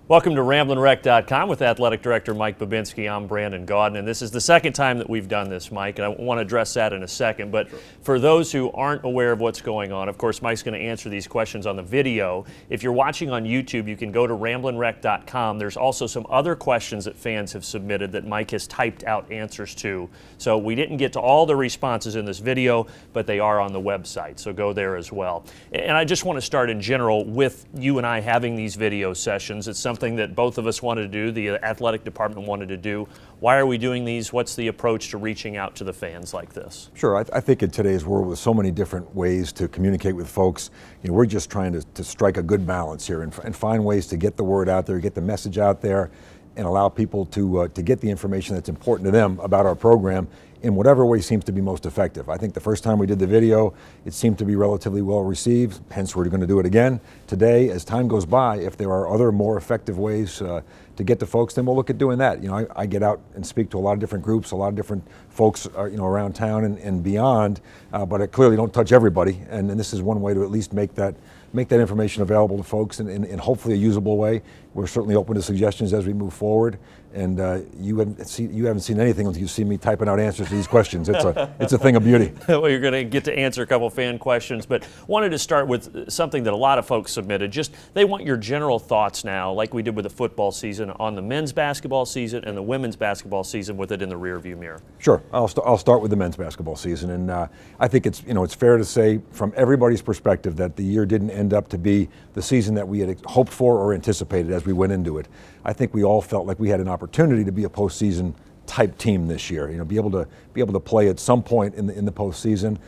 Welcome to RamblinWreck.com with Athletic Director Mike Bobinski. I'm Brandon Gaudin, and this is the second time that we've done this, Mike, and I want to address that in a second. But for those who aren't aware of what's going on, of course, Mike's going to answer these questions on the video. If you're watching on YouTube, you can go to RamblinWreck.com. There's also some other questions that fans have submitted that Mike has typed out answers to. So we didn't get to all the responses in this video, but they are on the website, so go there as well. And I just want to start in general with you and I having these video sessions. It's something that both of us wanted to do, the athletic department wanted to do. Why are we doing these? What's the approach to reaching out to the fans like this? Sure, I think in today's world with so many different ways to communicate with folks, we're just trying to strike a good balance here and find ways to get the word out there, get the message out there, and allow people to get the information that's important to them about our program in whatever way seems to be most effective. I think the first time we did the video, it seemed to be relatively well received, hence we're going to do it again today. As time goes by, if there are other more effective ways to get to folks, then we'll look at doing that. I get out and speak to a lot of different groups, a lot of different folks around town and beyond, but I clearly don't touch everybody, and this is one way to at least make that information available to folks in hopefully a usable way. We're certainly open to suggestions as we move forward, and you haven't seen anything until you see me typing out answers to these questions. It's a thing of beauty. Well, you're going to get to answer a couple fan questions, but wanted to start with something that a lot of folks submitted. Just they want your general thoughts now, like we did with the football season, on the men's basketball season and the women's basketball season with it in the rearview mirror. Sure, I'll start with the men's basketball season, and I think it's fair to say from everybody's perspective that the year didn't end up to be the season that we had hoped for or anticipated as we went into it. I think we all felt like we had an opportunity to be a postseason type team this year. Be able to play at some point in the postseason.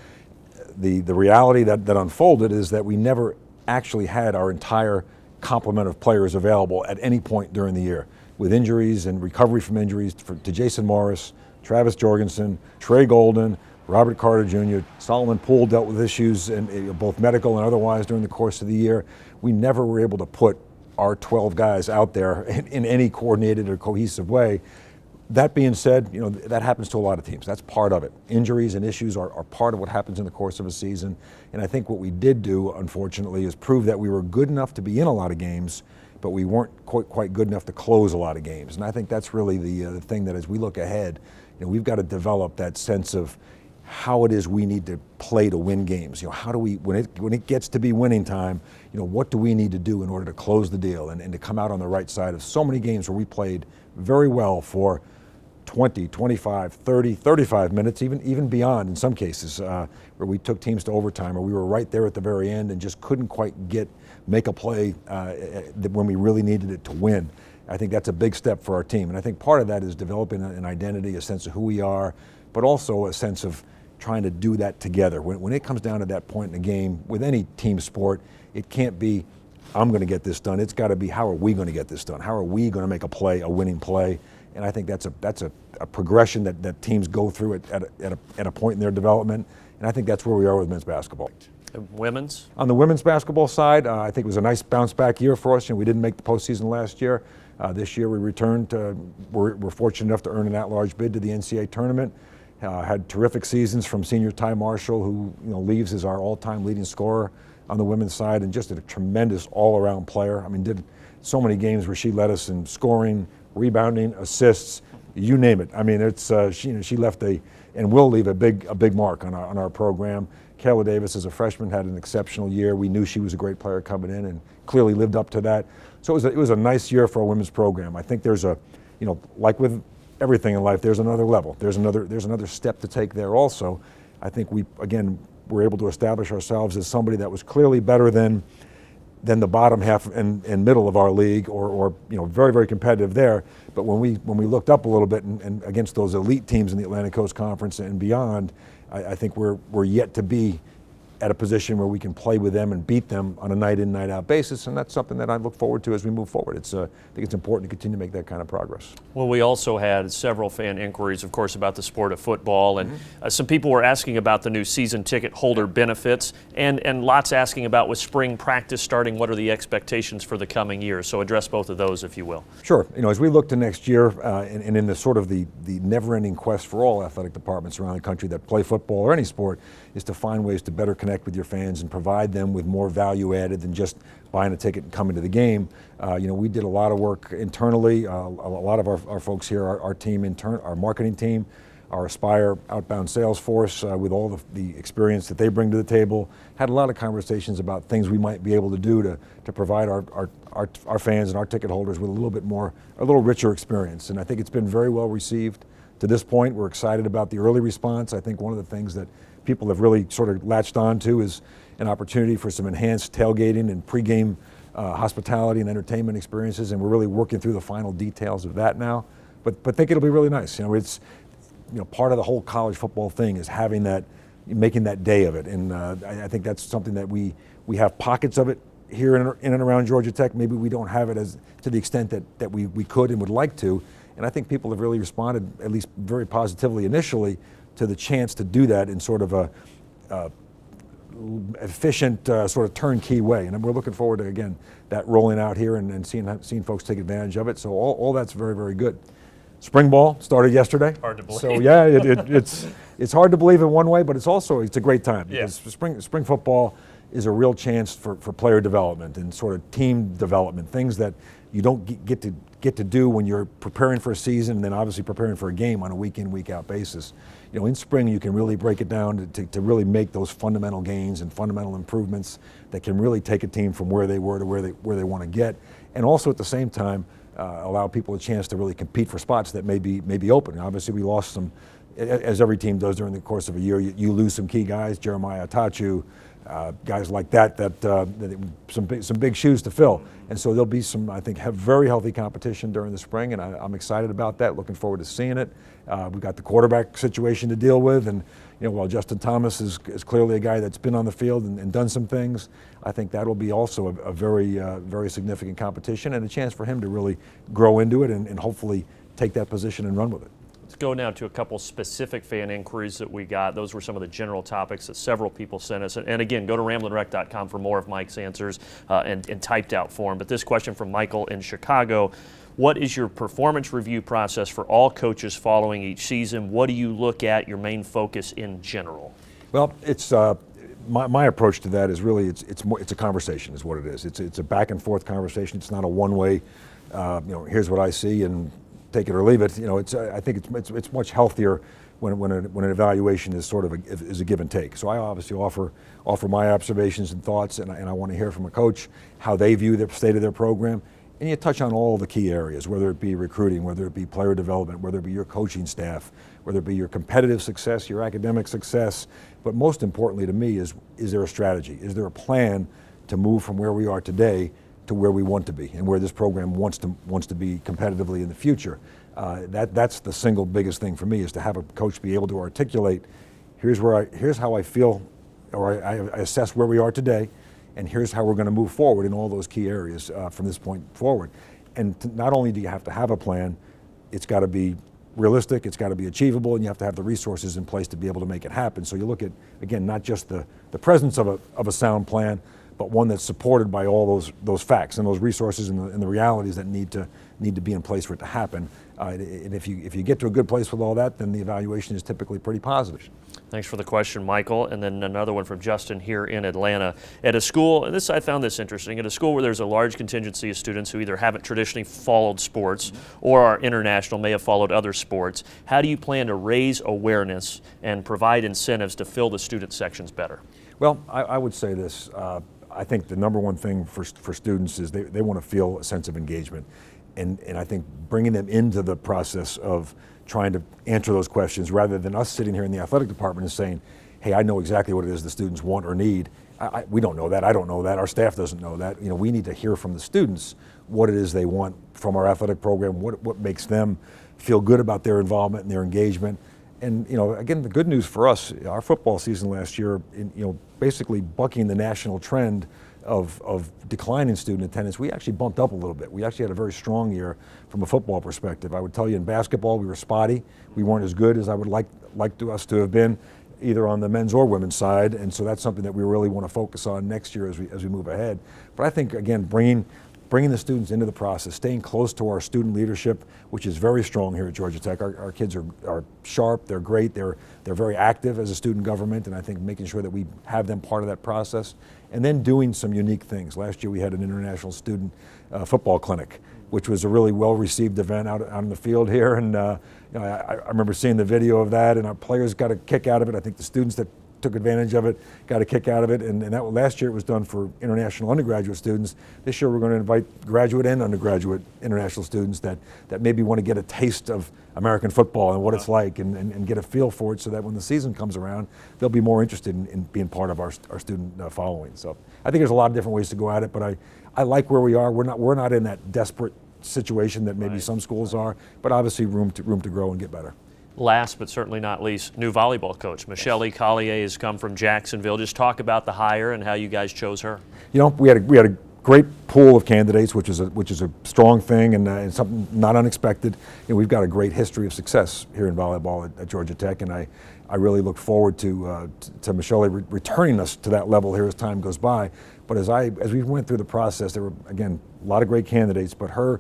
The reality that unfolded is that we never actually had our entire complement of players available at any point during the year, with injuries and recovery from injuries to Jason Morris, Travis Jorgensen, Trey Golden, Robert Carter Jr., Solomon Poole dealt with issues, and both medical and otherwise during the course of the year. We never were able to put our 12 guys out there in any coordinated or cohesive way. That being said, that happens to a lot of teams. That's part of it. Injuries and issues are part of what happens in the course of a season. And I think what we did do, unfortunately, is prove that we were good enough to be in a lot of games, but we weren't quite good enough to close a lot of games. And I think that's really the thing that as we look ahead, we've got to develop that sense of how it is we need to play to win games. How do we, when it gets to be winning time, what do we need to do in order to close the deal and to come out on the right side of so many games where we played very well for 20, 25, 30, 35 minutes, even beyond in some cases, where we took teams to overtime, or we were right there at the very end and just couldn't quite make a play when we really needed it to win. I think that's a big step for our team, and I think part of that is developing an identity, a sense of who we are, but also a sense of trying to do that together. When it comes down to that point in the game, with any team sport, it can't be, I'm going to get this done. It's got to be, how are we going to get this done? How are we going to make a play, a winning play? And I think that's a progression that teams go through at a point in their development. And I think that's where we are with men's basketball. Women's? On the women's basketball side, I think it was a nice bounce back year for us. We didn't make the postseason last year. This year we returned. We're fortunate enough to earn an at-large bid to the NCAA tournament. Had terrific seasons from senior Ty Marshall, who leaves as our all-time leading scorer on the women's side, and just a tremendous all-around player. Did so many games where she led us in scoring, rebounding, assists, you name it. It's she left and will leave a big mark on our program. Kayla Davis, as a freshman, had an exceptional year. We knew she was a great player coming in, and clearly lived up to that. So it was a nice year for our women's program. I think there's like with everything in life, there's another level. There's another step to take there also. I think we were able to establish ourselves as somebody that was clearly better than the bottom half and middle of our league, or very, very competitive there. But when we looked up a little bit and against those elite teams in the Atlantic Coast Conference and beyond, I think we're yet to be at a position where we can play with them and beat them on a night in, night out basis, and that's something that I look forward to as we move forward. I think it's important to continue to make that kind of progress. Well, we also had several fan inquiries, of course, about the sport of football, and some people were asking about the new season ticket holder benefits, and lots asking about with spring practice starting, what are the expectations for the coming year? So address both of those, if you will. Sure. As we look to next year, and in the sort of the never-ending quest for all athletic departments around the country that play football or any sport, is to find ways to better connect connect with your fans and provide them with more value added than just buying a ticket and coming to the game. We did a lot of work internally. A lot of our folks here, our team, our marketing team, our Aspire outbound sales force, with all the experience that they bring to the table, had a lot of conversations about things we might be able to do to provide our fans and our ticket holders with a little richer experience. And I think it's been very well received to this point. We're excited about the early response. I think one of the things that people have really sort of latched on to is an opportunity for some enhanced tailgating and pregame hospitality and entertainment experiences, and we're really working through the final details of that now. But think it'll be really nice. It's part of the whole college football thing is having that, making that day of it, and I think that's something that we have pockets of it here in and around Georgia Tech. Maybe we don't have it as to the extent that we could and would like to, and I think people have really responded, at least very positively initially, to the chance to do that in sort of a efficient sort of turnkey way. And we're looking forward to, again, that rolling out here and seeing folks take advantage of it. So all that's very, very good. Spring ball started yesterday. Hard to believe. So yeah, it's hard to believe in one way, but it's a great time because spring football is a real chance for player development and sort of team development, things that you don't get to do when you're preparing for a season and then obviously preparing for a game on a week in, week out basis. In spring you can really break it down to really make those fundamental gains and fundamental improvements that can really take a team from where they were to where they want to get, and also at the same time allow people a chance to really compete for spots that may be open. Obviously we lost some, as every team does during the course of a year. You lose some key guys, Jeremiah Atachu, guys like that some big shoes to fill, and so there'll be some, I think, very healthy competition during the spring, and I'm excited about that. Looking forward to seeing it. We've got the quarterback situation to deal with, and while Justin Thomas is clearly a guy that's been on the field and done some things, I think that will be also a very significant competition and a chance for him to really grow into it and hopefully take that position and run with it. Let's go now to a couple specific fan inquiries that we got. Those were some of the general topics that several people sent us. And again, go to RamblinWreck.com for more of Mike's answers in typed out form. But this question from Michael in Chicago: what is your performance review process for all coaches following each season? What do you look at, your main focus in general? Well, it's my approach to that is really it's a conversation is what it is. It's a back and forth conversation. It's not a one way. Here's what I see and take it or leave it. I think it's much healthier when an evaluation is sort of a give and take. So I obviously offer my observations and thoughts, and I want to hear from a coach how they view the state of their program. And you touch on all the key areas, whether it be recruiting, whether it be player development, whether it be your coaching staff, whether it be your competitive success, your academic success. But most importantly to me is there a strategy? Is there a plan to move from where we are today to where we want to be and where this program wants to be competitively in the future? That's the single biggest thing for me, is to have a coach be able to articulate, here's how I feel, or I assess where we are today, and here's how we're going to move forward in all those key areas from this point forward. And not only do you have to have a plan, it's got to be realistic, it's got to be achievable, and you have to have the resources in place to be able to make it happen. So you look at, again, not just the presence of a sound plan, but one that's supported by all those facts and those resources and the realities that need to be in place for it to happen. And if you get to a good place with all that, then the evaluation is typically pretty positive. Thanks for the question, Michael. And then another one from Justin here in Atlanta. At a school, and I found this interesting, at a school where there's a large contingency of students who either haven't traditionally followed sports or are international, may have followed other sports, how do you plan to raise awareness and provide incentives to fill the student sections better? Well, I would say this. I think the number one thing for students is they want to feel a sense of engagement. And I think bringing them into the process of trying to answer those questions, rather than us sitting here in the athletic department and saying, hey, I know exactly what it is the students want or need. We don't know that. I don't know that. Our staff doesn't know that. We need to hear from the students what it is they want from our athletic program, what makes them feel good about their involvement and their engagement. And again, the good news for us, our football season last year, basically bucking the national trend of declining student attendance, we actually bumped up a little bit. We actually had a very strong year from a football perspective. I would tell you, in basketball, we were spotty. We weren't as good as I would like us to have been, either on the men's or women's side, and so that's something that we really want to focus on next year as we move ahead. But I think, again, bringing bringing the students into the process, staying close to our student leadership, which is very strong here at Georgia Tech. Our kids are sharp, they're great, they're very active as a student government, and I think making sure that we have them part of that process, and then doing some unique things. Last year we had an international student football clinic, which was a really well-received event out in the field here, and I remember seeing the video of that, and our players got a kick out of it. I think the students that took advantage of it got a kick out of it, and that last year it was done for international undergraduate students. This year we're going to invite graduate and undergraduate international students that maybe want to get a taste of American football and what it's like, and get a feel for it, so that when the season comes around, they'll be more interested in being part of our student following. So I think there's a lot of different ways to go at it, but I like where we are. We're not in that desperate situation that maybe some schools are, but obviously room to grow and get better. Last but certainly not least, new volleyball coach. Michelle Collier has come from Jacksonville. Just talk about the hire and how you guys chose her. You know, we had a great pool of candidates, which is a strong thing, and something not unexpected. You know, we've got a great history of success here in volleyball at Georgia Tech, and I really look forward to Michelle returning us to that level here as time goes by. But as we went through the process, there were, again, a lot of great candidates, but her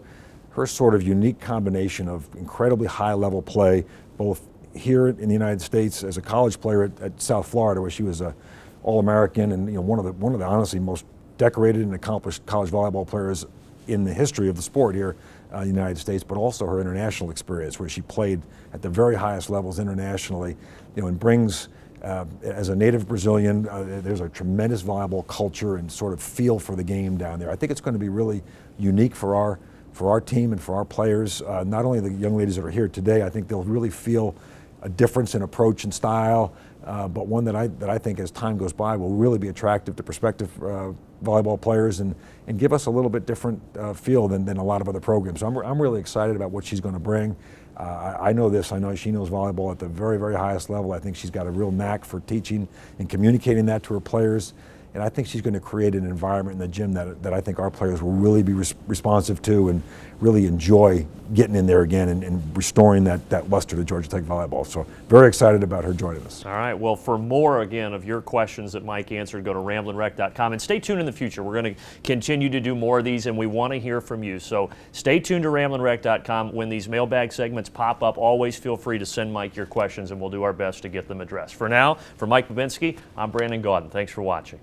sort of unique combination of incredibly high-level play, both here in the United States as a college player at South Florida, where she was an All-American and one of the honestly most decorated and accomplished college volleyball players in the history of the sport here in the United States, but also her international experience, where she played at the very highest levels internationally, and brings. As a native Brazilian, there's a tremendous volleyball culture and sort of feel for the game down there. I think it's going to be really unique for our team and for our players. Not only the young ladies that are here today, I think they'll really feel a difference in approach and style, but one that I think as time goes by will really be attractive to prospective volleyball players and give us a little bit different feel than a lot of other programs. So I'm really excited about what she's going to bring. I know this. I know she knows volleyball at the very, very highest level. I think she's got a real knack for teaching and communicating that to her players. And I think she's going to create an environment in the gym that I think our players will really be responsive to and really enjoy getting in there again and restoring that luster to Georgia Tech volleyball. So very excited about her joining us. All right. Well, for more, again, of your questions that Mike answered, go to ramblinrec.com. And stay tuned in the future. We're going to continue to do more of these, and we want to hear from you. So stay tuned to ramblinrec.com. When these mailbag segments pop up, always feel free to send Mike your questions, and we'll do our best to get them addressed. For now, for Mike Bobinski, I'm Brandon Gaudin. Thanks for watching.